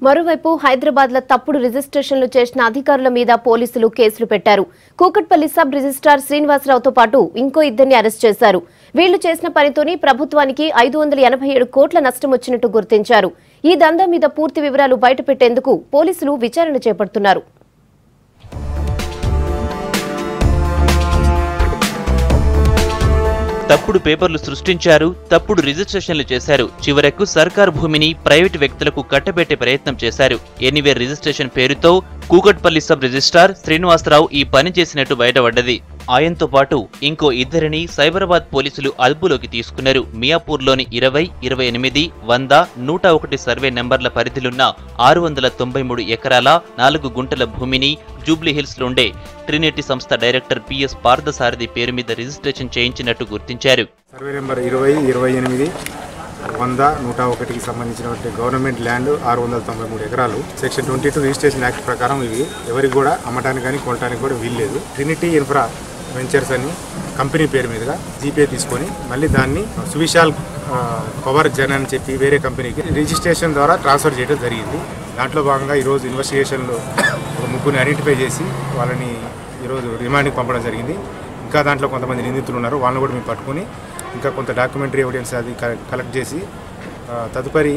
మరోవైపు హైదరాబాద్లో తప్పుడు రిజిస్ట్రేషన్లు చేసిన అధికారుల మీద పోలీసులు కేసులు పెట్టారు. కూకట్పల్లి సబ్ రిజిస్ట్రార్ శ్రీనివాసరావుతో పాటు ఇంకో ఇద్దరిని అరెస్ట్ చేశారు. వీళ్లు చేసిన పనితోనే ప్రభుత్వానికి 587 కోట్ల నష్టం వచ్చినట్టు గుర్తించారు. ఈ దందా మీద పూర్తి వివరాలు బయటపెట్టేందుకు పోలీసులు విచారణ చేపడుతున్నారు. తప్పుడు పేపర్లు సృష్టించారు, తప్పుడు రిజిస్ట్రేషన్లు చేశారు. చివరకు సర్కారు భూమిని ప్రైవేటు వ్యక్తులకు కట్టబెట్టే ప్రయత్నం చేశారు. ఎనీవేర్ రిజిస్ట్రేషన్ పేరుతో కూకట్పల్లి సబ్ రిజిస్ట్రార్ శ్రీనివాసరావు ఈ పని చేసినట్టు బయటపడ్డది. ఆయనతో పాటు ఇంకో ఇద్దరిని సైబరాబాద్ పోలీసులు అదుపులోకి తీసుకున్నారు. మియాపూర్లోని 20, 28, 100, 101 సర్వే నెంబర్ల పరిధిలున్న 693 ఎకరాల 4 గుంటల భూమిని జూబ్లీహిల్స్లోండే ట్రినిటీ సంస్థ డైరెక్టర్ పిఎస్ పార్థసారథి పేరు మీద రిజిస్ట్రేషన్ చేయించినట్టు గుర్తించారు. సర్వే నెంబర్ 20, 28, 100, 101కి సంబంధించినటువంటి గవర్నమెంట్ ల్యాండ్ 693 ఎకరాలు. సెక్షన్ 22 రిజిస్ట్రేషన్ యాక్ట్ ప్రకారం ఇవి ఎవరికి కూడా అమ్మటానికి కానీ కొనడానికి కూడా వీల్లేదు. ట్రినిటీ ఇన్ఫ్రా వెంచర్స్ అని కంపెనీ పేరు మీదుగా జీపే తీసుకొని మళ్ళీ దాన్ని సువిశాల్ పవర్ జన్ అని చెప్పి వేరే కంపెనీకి రిజిస్ట్రేషన్ ద్వారా ట్రాన్స్ఫర్ చేయడం జరిగింది. దాంట్లో భాగంగా ఈరోజు ఇన్వెస్టిగేషన్లో ఒక ముగ్గురిని ఐడెంటిఫై చేసి వాళ్ళని ఈరోజు రిమాండ్కి పంపడం జరిగింది. ఇంకా దాంట్లో కొంతమంది నిందితులు ఉన్నారు, వాళ్ళని కూడా మేము పట్టుకుని ఇంకా కొంత డాక్యుమెంటరీ ఎవిడెన్స్ అది కలెక్ట్ చేసి తదుపరి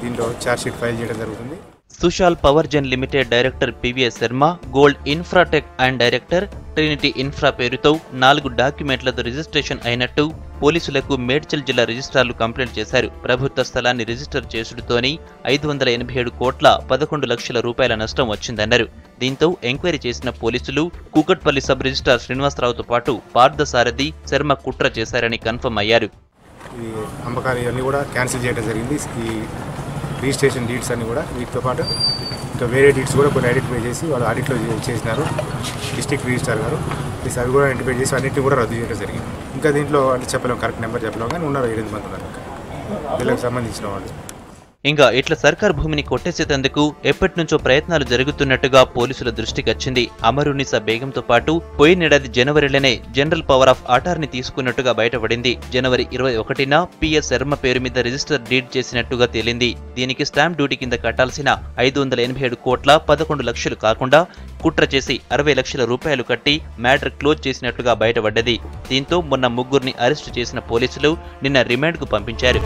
దీంట్లో ఛార్జ్షీట్ ఫైల్ చేయడం జరుగుతుంది. Sushal Power Gen Limited director PVS Sharma, Gold Infratech and director Trinity Infra పేరుతో 4 డాక్యుమెంట్లతో రిజిస్ట్రేషన్ అయినట్టు పోలీసులకు మేడ్చల్ జిల్లా రిజిస్ట్రార్లు కంప్లైంట్ చేశారు. ప్రభుత్వ స్థలాన్ని రిజిస్టర్ చేసుడుతోని 587 కోట్ల 11 లక్షల రూపాయల నష్టం వచ్చిందన్నారు. దీంతో ఎంక్వైరీ చేసిన పోలీసులు కూకట్పల్లి సబ్ రిజిస్ట్రార్ శ్రీనివాసరావుతో పాటు పార్థసారథి, శర్మ కుట్ర చేశారని కన్ఫర్మ్ అయ్యారు. ఈ అమ్మకాలు ఇవన్నీ కూడా క్యాన్సిల్ చేయడం జరిగింది. ఈ రిజిస్ట్రేషన్ డీట్స్ అన్ని కూడా వీటితో పాటు ఇంకా వేరే డీట్స్ కూడా కొన్ని ఐడెంటిఫై చేసి వాళ్ళు ఆడిట్లో చేసినారు డిస్ట్రిక్ట్ రిజిస్ట్రార్ గారు. అవి కూడా ఐడెంటిఫై చేసి అన్నింటినీ కూడా రద్దు చేయడం జరిగింది. ఇంకా దీంట్లో అంటే చెప్పలేము, కరెక్ట్ నెంబర్ చెప్పలేము, కానీ ఉన్నారు 8 మంది ఉన్నారు వీళ్ళకి సంబంధించిన వాళ్ళు. ఇంకా ఇట్లా సర్కార్ భూమిని కొట్టేసేందుకు ఎప్పటినుంచో ప్రయత్నాలు జరుగుతున్నట్టుగా పోలీసుల దృష్టికి వచ్చింది. అమరునిసా బేగంతో పాటు పోయినేడాది జనవరిలోనే జనరల్ పవర్ ఆఫ్ అటార్నీ తీసుకున్నట్టుగా బయటపడింది. జనవరి 21న పిఎస్ శర్మ పేరు మీద రిజిస్టర్ డీడ్ చేసినట్టుగా తేలింది. దీనికి స్టాంప్ డ్యూటీ కింద కట్టాల్సిన 587 కోట్ల 11 లక్షలు కాకుండా కుట్ర చేసి 60 లక్షల రూపాయలు కట్టి మ్యాటర్ క్లోజ్ చేసినట్టుగా బయటపడ్డది. దీంతో మొన్న ముగ్గురిని అరెస్టు చేసిన పోలీసులు నిన్న రిమాండ్కు పంపించారు.